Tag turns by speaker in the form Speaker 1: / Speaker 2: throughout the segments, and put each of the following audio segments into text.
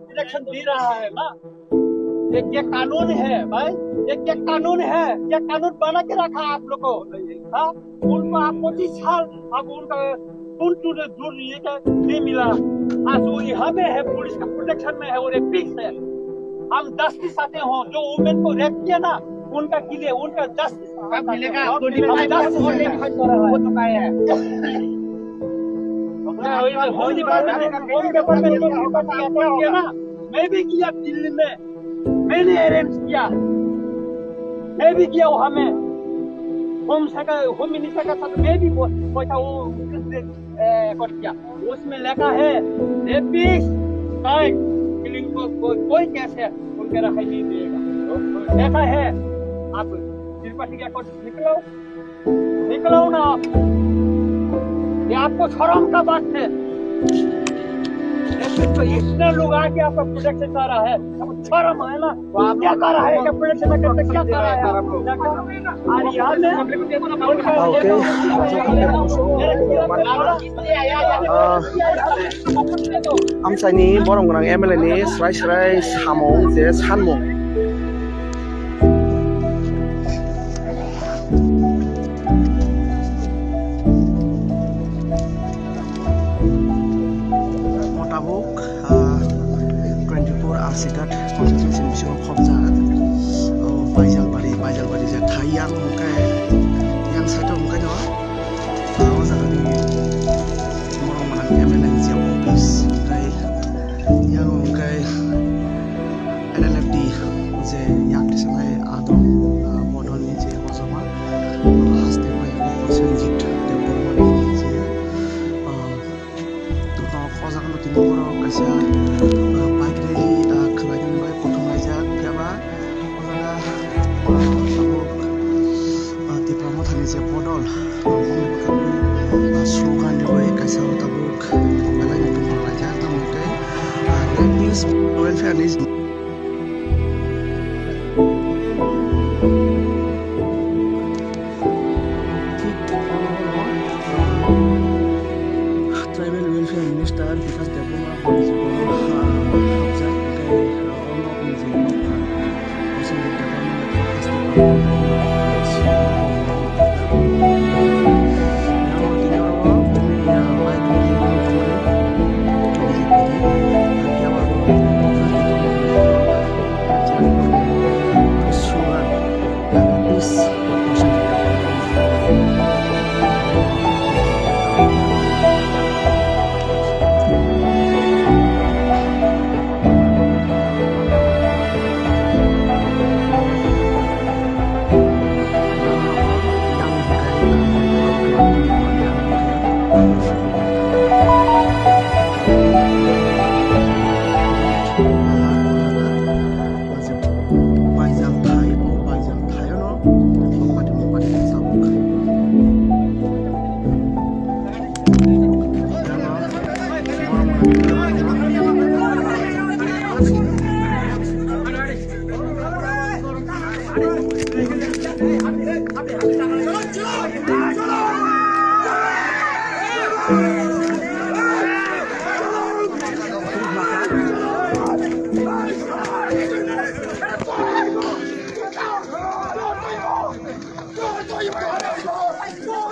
Speaker 1: Election they रहा है ना, ये कानून है भाई, ये कानून है, ये कानून बना के रखा आप लोग को। हाँ, उनको आप 25 साल अब उनका दूर नहीं मिला। आज वो यहाँ में है, पुलिस का प्रोटेक्शन में है और एक फिक्स है। हम जस्टिस चाहते हो, जो वुमेन को रेप किया ना, उनका के लिए उनका जस्टिस मिलेगा। मैं भी किया दिल्ली में, मैंने अरेंज किया, मैं भी किया वहाँ में होम मिनिस्टर का साथ मैं भी पैसा वो कर किया। उसमें लिखा है किलिंग को कोई केस है उनके रखाई नहीं देगा, लिखा है। आप त्रिपाठी के अकाउंट निकलो ना आप, ये आपको शर्म का बात है। तो इतने लोग आके आपका प्रोटेक्शन कर रहा है, आपको शर्म है ना? क्या कर रहा है, क्या प्रोटेक्शन में क्या कर रहा है? और यहाँ
Speaker 2: आमसाइनि बरमगोनां एमएलए नि स्राय सामं जे सानमुं Motabuk 24 Arsigat Constituency Mission Khobja Baijalbari je Thayang mukai yang satu mukai no awasani morong MLN je office kai yang mukai LLFD je yak disangai adom model ni je kosoma haste pai Sanjit Debormani je to khoja kan tin moro kaisa bike rally khlaining bai pothomajak jaba diploma thani je bodol slogan dewe kaisa tabuk belai tu raja tamuke that means welfare is tribal welfare minister because development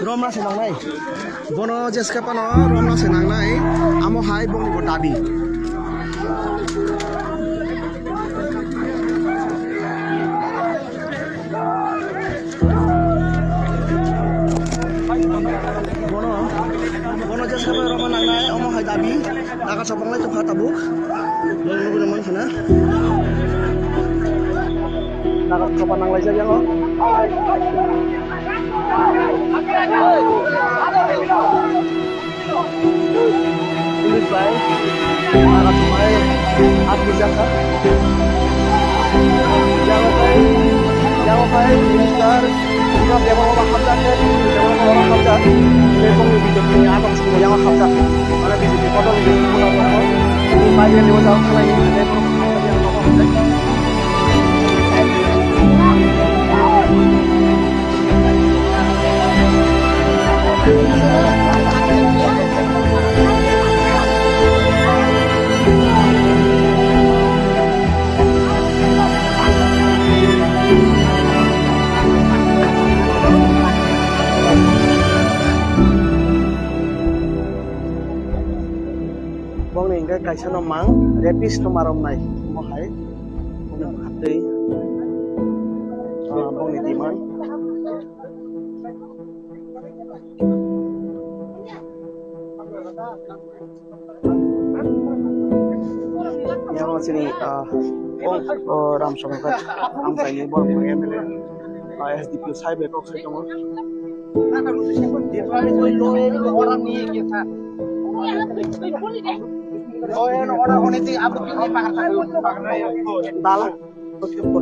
Speaker 2: Romna senangnai bono jeska pano romna senangnai amo hai boni bo dabi bono jeska pano romna nangnai amo hai dabi naga sopanglai tu khatabuk nunggu naman sana naga sopan nanglai saja lo Tulis baik, akan semai aku jahat. Jangan baik, minister. Jika dia mau hamzah, jangan mau hamzah. Dia pun lebih jauh atau semua yang hamzah. Mana bisa dipotong di pulau-pulau. Ini bagian di bawah sana ini dia pun yang mau hamzah. bong ni ga kaisa no mang rapist no marom nai mo hai bong ni khatei bong ni diman yang sini ram songkat amsai ni bor mo MLA SDP sai be kok sai tomo
Speaker 1: orang ni kita orang hoने से आप क्यों नहीं पकड़ रहे हो
Speaker 2: dala oke por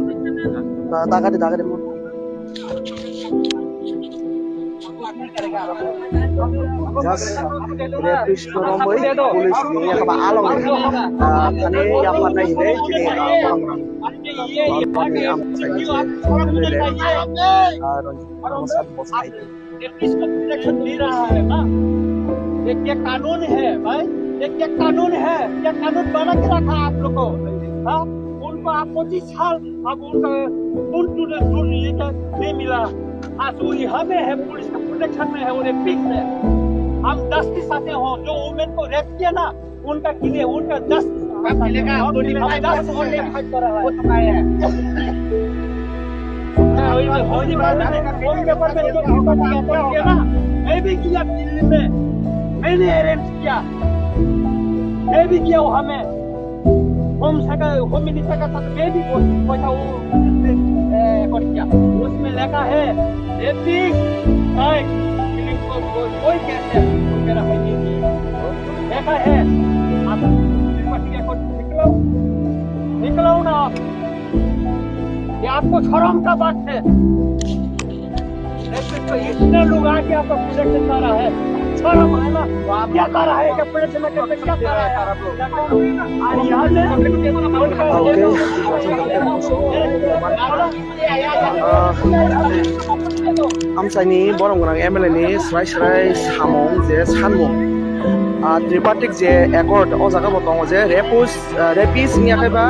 Speaker 2: daga de mo just rapist no moi police ni ya ba along kane ya pa nai ne jini
Speaker 1: इसको प्रोटेक्शन दे रहा है ना ये कानून है भाई ये कानून है ये कानून बना के रखा आप लोग को हाँ उनको आप 25 साल अब उनका नहीं मिला आज वही हमें है पुलिस का प्रोटेक्शन में है उन्हें फिक्स है हम 10 के साथ हो जो वुमेन को रेप किया ना उनका किले उनका 10 मिलेगा वो तो है मैं भी किया दिल्ली में मैंने अरेंज किया मैं भी किया वो हमें होम मिनिस्टर का साथ मैं भी पैसा वो किया उसमें लिखा है कोई कैसे मेरा लिखा है आप निकलो ना ये आपको शर्म का बात है तो इतने लोग आके आपको प्रोटेक्शन कर रहा है शर्म है ना क्या कर रहा है क्या प्रोटेक्शन में क्या कर रहा है और यहाँ
Speaker 2: amsai ni borong gorang MLA ni srai samong je sanmung tripartite je accord o jaga bo tongo je rapist ni akaiba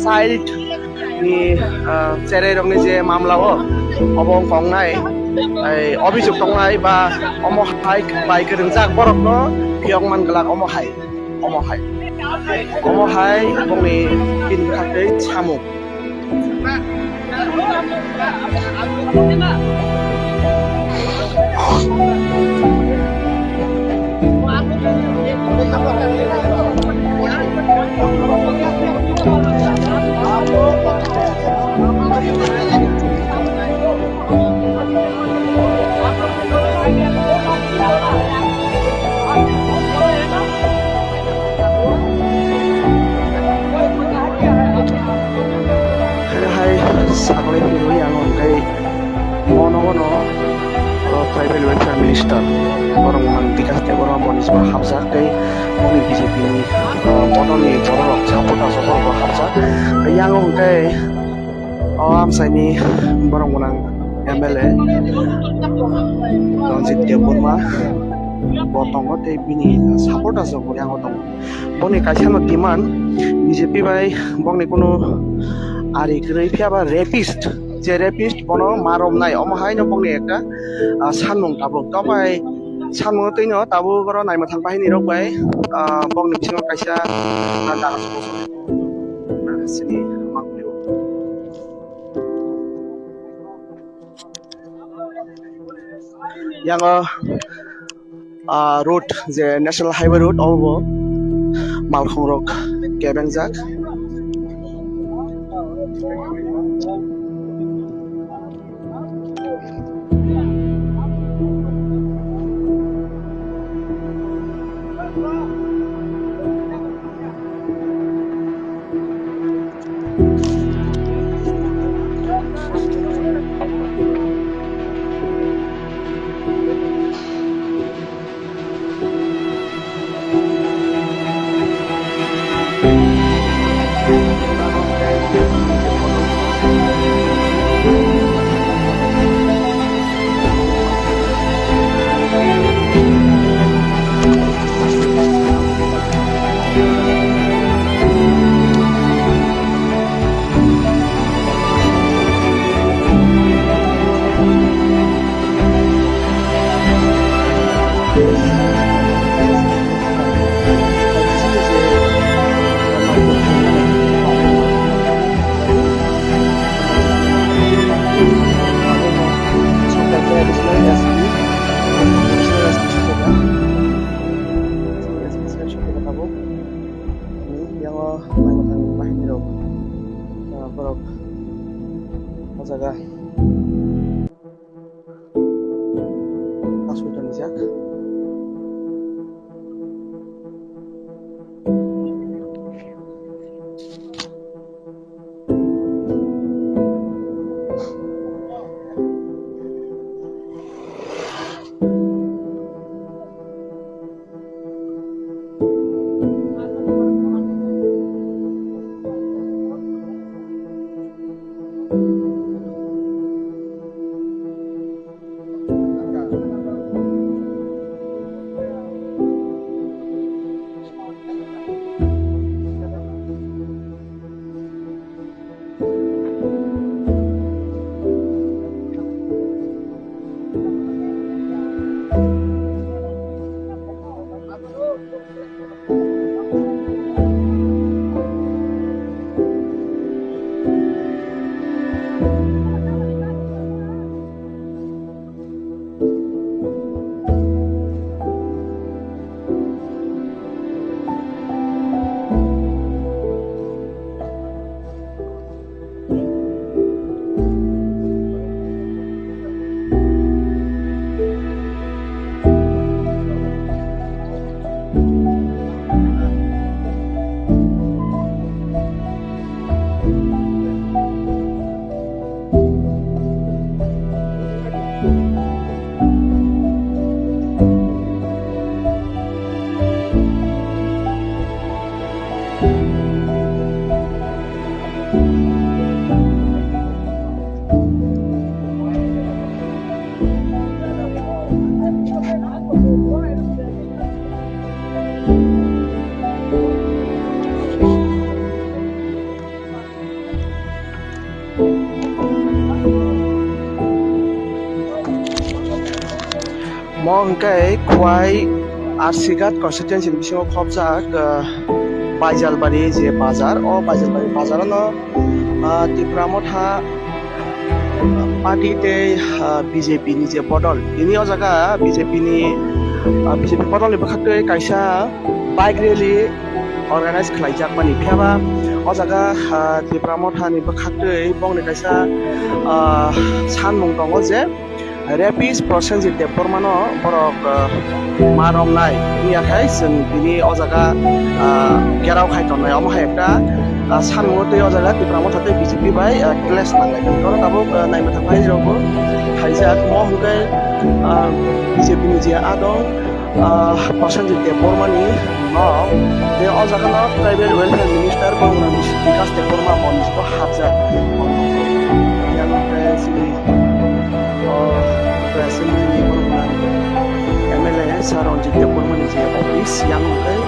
Speaker 2: child ni cherai rok ni je mamla o obong kongnai অভিযোগ tongnai ba omo hai bai geringjak borok no piyong man galak omo hai bongni bin khatei samung sakole biru yang kai ono tribal welfare minister borong man bikas te borong bonis ba habsa kai oni BJP ni bononi borok support aso borok habsa yang kai amsai ni borong monang MLA Ranjit Deborma botongo te bini support aso yang otong boni kaisano demand BJP bai bongni kono ari krei phiaba rapist je rapist bono marom nai omo hai no bongni ekta sanmung tabuk tobai sanmung toino tabu boro naima thang bahini rok bai bongni bisingo kaisa daga na sini maklio yang road je national highway road obo malkhong rok kebengjak borok o jaga aswita nijak Mongkai Khwai Arsigat constituency bisingo khopjak Baijalbari je bazar o Baijalbari bazarano Tripura motha party te BJP ni je bodol ini o jaga BJP bodol ni bakhaktoi kaisa bike rally organize khlaijak mani phiaba o jaga Tripura motha ni bakhaktoi bongni kaisa sanmung tongo je Rapid Prosensit Depormano borok maromnai ini akai sen ini o jaga gerau khai tonai omo hai ekta sanmo tei o jaga Tripura motha tei BJP bai clash nangai kono tabo naima thangpai rogo haijak mo hungkai BJP ni je adong Prosensit Depormani no de o jaga no Tribal Welfare Minister Bangla Vikas Deporma monis ko hapjak yang Assembly MLA Saronjit Depormani je office yang kai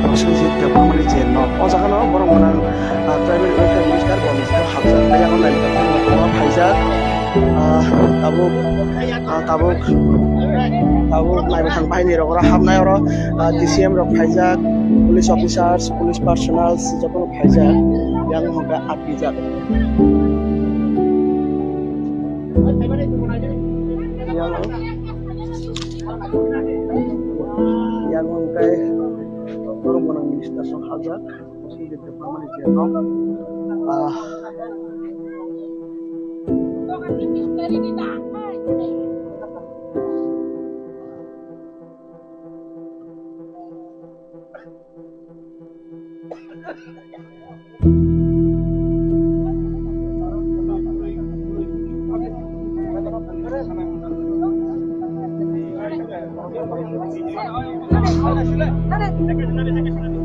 Speaker 2: Prosensit Depormani je no o jaga no borong manang Tribal Welfare Minister monis ko hapjak yang lain ko haijak tabuk naik batang bahini rok hamnai oro DCM rok haijak police officers police personnel jotong haijak yang hoga apijak yang mengkai orang orang minister so hajak mesti di depan je no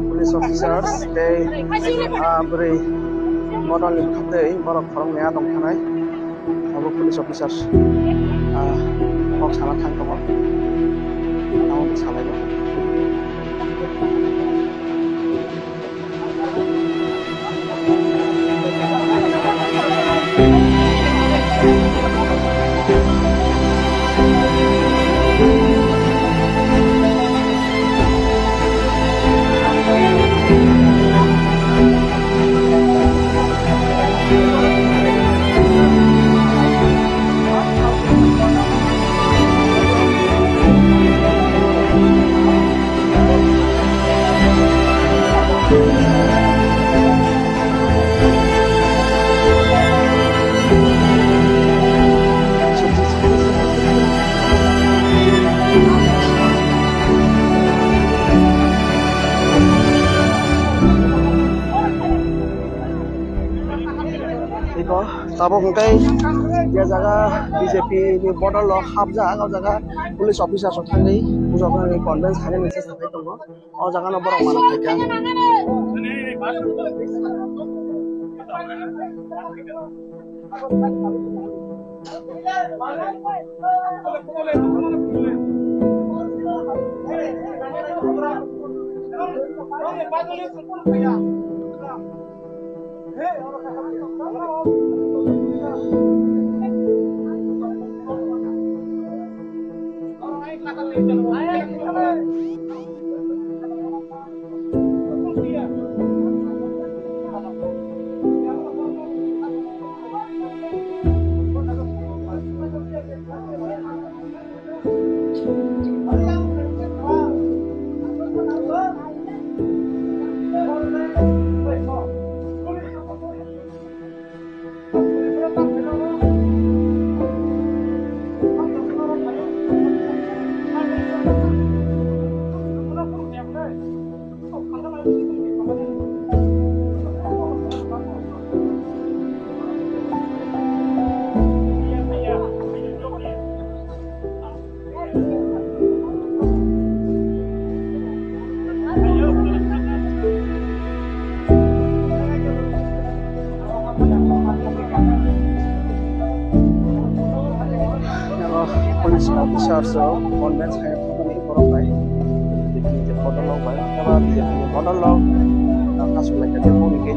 Speaker 2: police officers they beri modal khaptei borok khorong ya dong thanai abo police officers kok salah thang tomo namu salai ba Tabok hingkai dia jaga BJP ni border lo habja agak jaga police officer so thangai bujo kan convince khane nese sabai tongo o jaga no borok mana thaika police officer so convince khane phone ni borok bai BJP je border lo bai aba BJP ni border lo kasu lai ka phone ni ke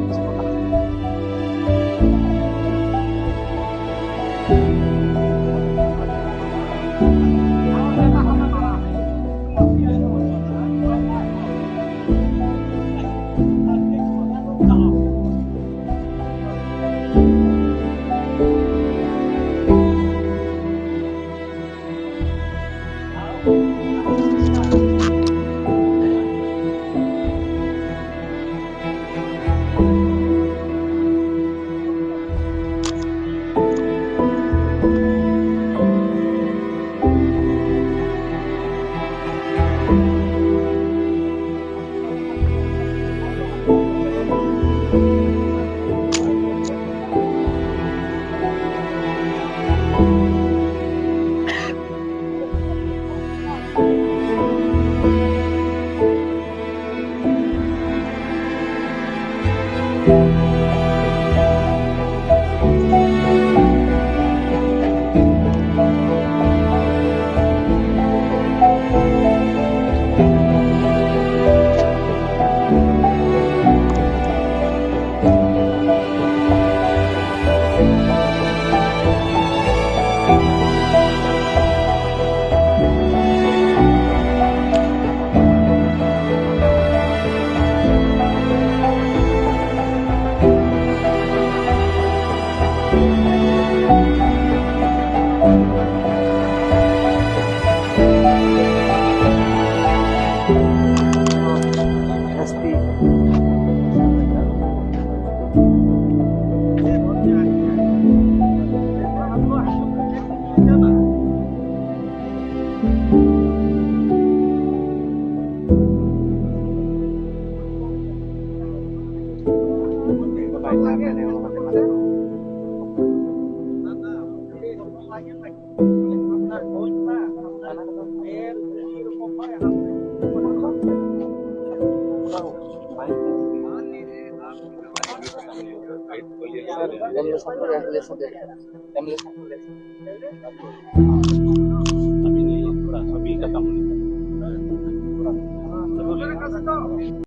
Speaker 1: Tapi ini kurang lebih ke kamu.